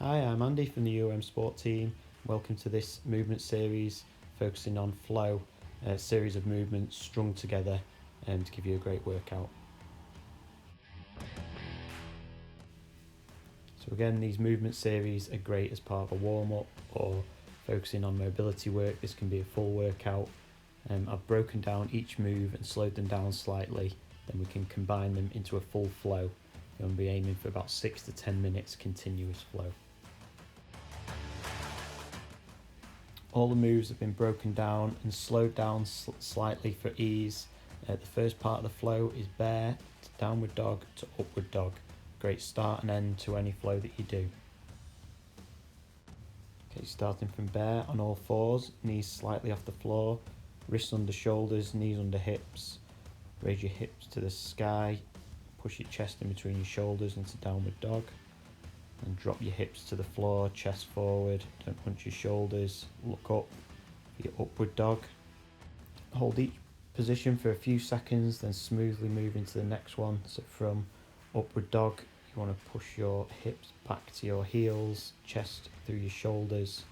Hi, I'm Andy from the UM Sport team. Welcome to this movement series focusing on flow, a series of movements strung together to give you a great workout. So again, these movement series are great as part of a warm-up or focusing on mobility work. This can be a full workout. I've broken down each move and slowed them down slightly, then we can combine them into a full flow. You'll be aiming for about 6 to 10 minutes continuous flow. All the moves have been broken down and slowed down slightly for ease. The first part of the flow is bear to downward dog to upward dog. Great start and end to any flow that you do. Okay, starting from bear on all fours, knees slightly off the floor, wrists under shoulders, knees under hips. Raise your hips to the sky, push your chest in between your shoulders into downward dog. And drop your hips to the floor, chest forward, don't hunch your shoulders, look up for your upward dog. Hold each position for a few seconds, then smoothly move into the next one. So from upward dog, you want to push your hips back to your heels, chest through your shoulders,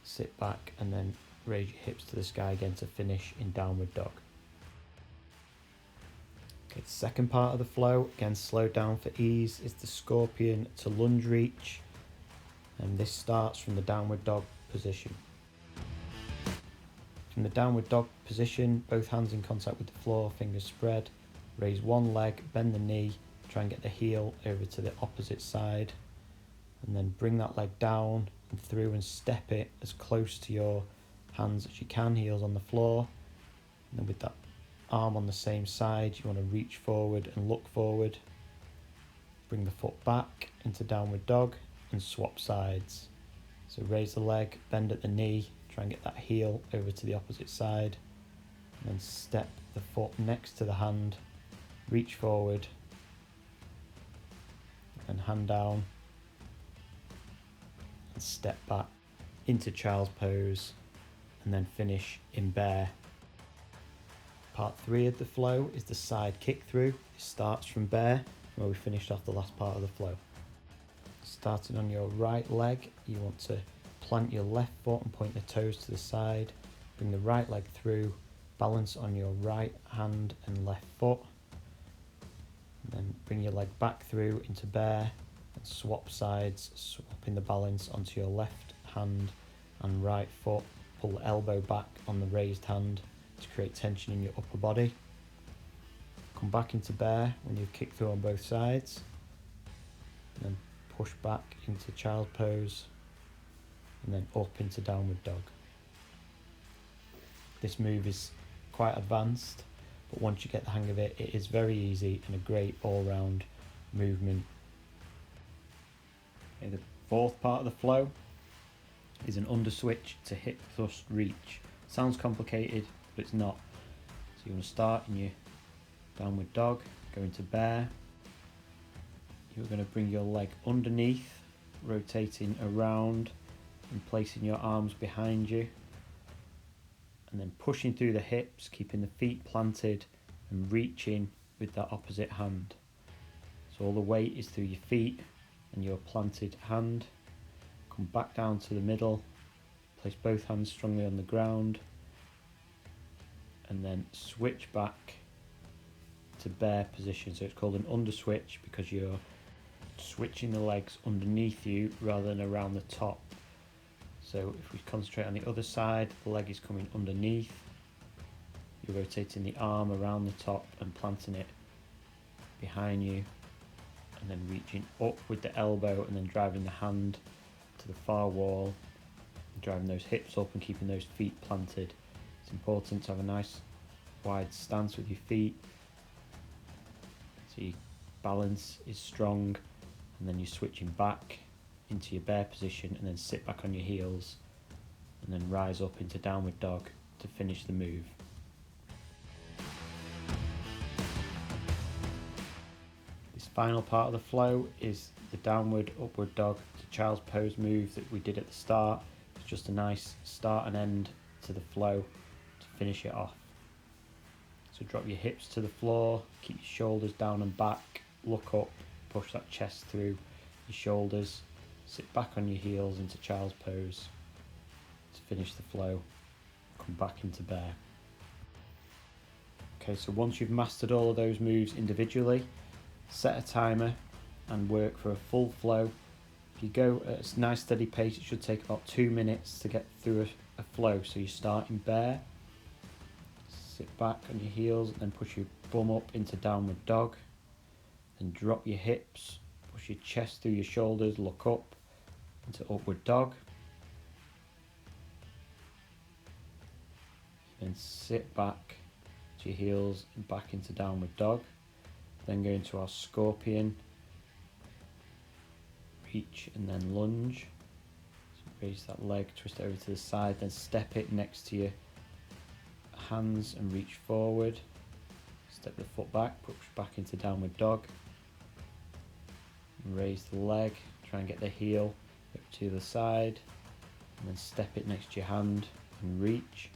sit back and then raise your hips to the sky again to finish in downward dog. Okay, the second part of the flow, again slowed down for ease, is the scorpion to lunge reach, and this starts from the downward dog position. From the downward dog position, both hands in contact with the floor, fingers spread, raise one leg, bend the knee, try and get the heel over to the opposite side, and then bring that leg down and through and step it as close to your hands as you can, heels on the floor, and then with that arm on the same side, you want to reach forward and look forward. Bring the foot back into downward dog and swap sides. So raise the leg, bend at the knee, try and get that heel over to the opposite side, and then step the foot next to the hand, reach forward and hand down and step back into child's pose and then finish in bear. Part 3 of the flow is the side kick through. It starts from bear, where we finished off the last part of the flow. Starting on your right leg, you want to plant your left foot and point the toes to the side. Bring the right leg through, balance on your right hand and left foot. And then bring your leg back through into bear and swap sides, swapping the balance onto your left hand and right foot. Pull the elbow back on the raised hand to create tension in your upper body. Come back into bear when you've kicked through on both sides, and then push back into child pose and then up into downward dog. This move is quite advanced, but once you get the hang of it, it is very easy and a great all-round movement. Okay, the fourth part of the flow is an under switch to hip thrust reach. Sounds complicated, but it's not. So you want to start in your downward dog, go into bear. You're going to bring your leg underneath, rotating around and placing your arms behind you, and then pushing through the hips, keeping the feet planted and reaching with that opposite hand. So all the weight is through your feet and your planted hand. Come back down to the middle, place both hands strongly on the ground, and then switch back to bear position. So it's called an under switch because you're switching the legs underneath you rather than around the top. So if we concentrate on the other side, the leg is coming underneath, you're rotating the arm around the top and planting it behind you, and then reaching up with the elbow and then driving the hand to the far wall, driving those hips up and keeping those feet planted. It's important to have a nice wide stance with your feet so your balance is strong, and then you're switching back into your bear position and then sit back on your heels and then rise up into downward dog to finish the move. This final part of the flow is the downward upward dog to child's pose move that we did at the start. It's just a nice start and end to the flow to finish it off. So drop your hips to the floor, keep your shoulders down and back, look up, push that chest through your shoulders, sit back on your heels into child's pose to finish the flow, come back into bear. Okay, so once you've mastered all of those moves individually, set a timer and work for a full flow. If you go at a nice steady pace, it should take about 2 minutes to get through a flow. So you start in bear, sit back on your heels, and then push your bum up into downward dog, then drop your hips, push your chest through your shoulders, look up into upward dog, then sit back to your heels and back into downward dog, then go into our scorpion, reach and then lunge. So raise that leg, twist it over to the side, then step it next to your hands and reach forward, step the foot back, push back into downward dog, raise the leg, try and get the heel up to the side, and then step it next to your hand and reach,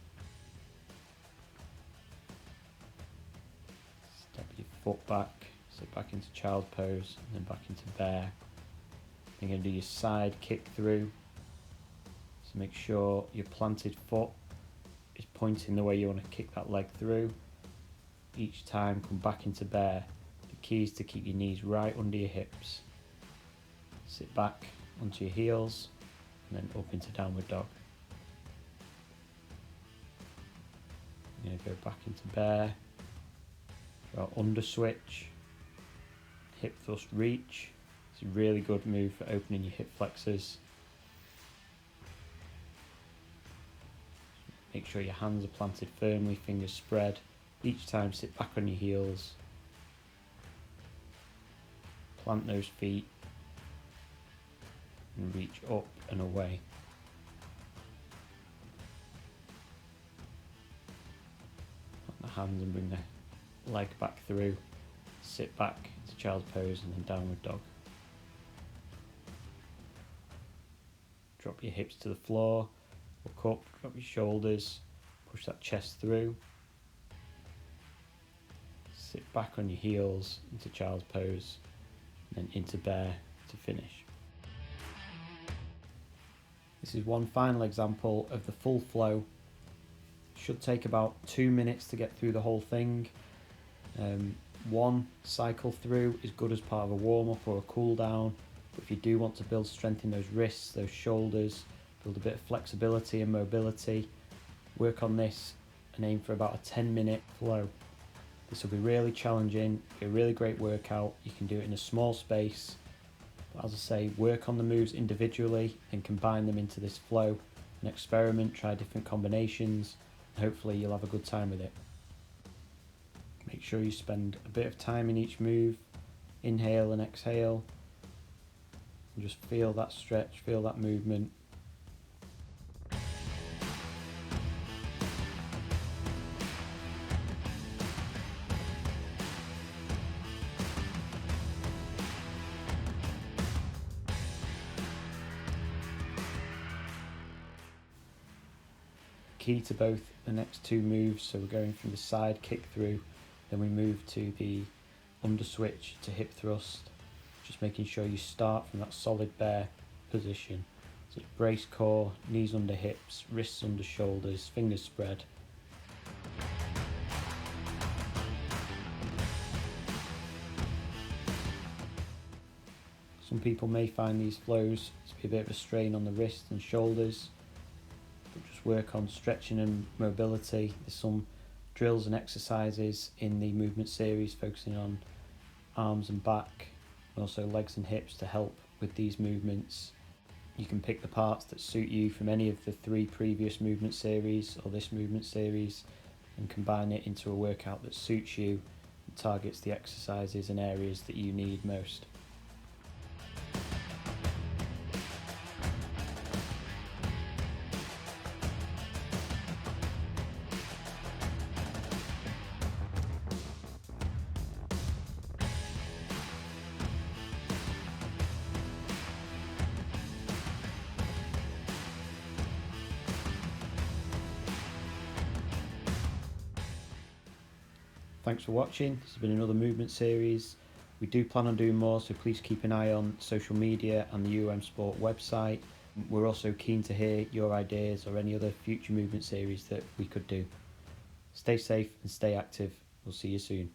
step your foot back, sit back into child pose and then back into bear. Then you're going to do your side kick through, so make sure your planted foot is pointing the way you want to kick that leg through. Each time come back into bear. The key is to keep your knees right under your hips. Sit back onto your heels and then up into downward dog. You're going to go back into bear. For our under switch, hip thrust reach. It's a really good move for opening your hip flexors. Make sure your hands are planted firmly, fingers spread. Each time sit back on your heels. Plant those feet and reach up and away. Plant the hands and bring the leg back through. Sit back into child's pose and then downward dog. Drop your hips to the floor, look up, drop your shoulders, push that chest through. Sit back on your heels into child's pose and then into bear to finish. This is one final example of the full flow. Should take about 2 minutes to get through the whole thing. One cycle through is good as part of a warm-up or a cool down, but if you do want to build strength in those wrists, those shoulders, build a bit of flexibility and mobility, work on this and aim for about a 10-minute flow. This will be really challenging, be a really great workout. You can do it in a small space, but as I say, work on the moves individually and combine them into this flow and experiment, try different combinations, and hopefully you'll have a good time with it. Make sure you spend a bit of time in each move, inhale and exhale, and just feel that stretch, feel that movement. Key to both the next two moves, so we're going from the side kick through, then we move to the under switch to hip thrust, just making sure you start from that solid bear position. So it's brace core, knees under hips, wrists under shoulders, fingers spread. Some people may find these flows to be a bit of a strain on the wrists and shoulders, but just work on stretching and mobility. There's some drills and exercises in the movement series focusing on arms and back, and also legs and hips to help with these movements. You can pick the parts that suit you from any of the 3 previous movement series or this movement series and combine it into a workout that suits you and targets the exercises and areas that you need most. Thanks for watching. This has been another movement series We do plan on doing more, so please keep an eye on social media and the Sport website. We're also keen to hear your ideas or any other future movement series that we could do. Stay safe and stay active. We'll see you soon.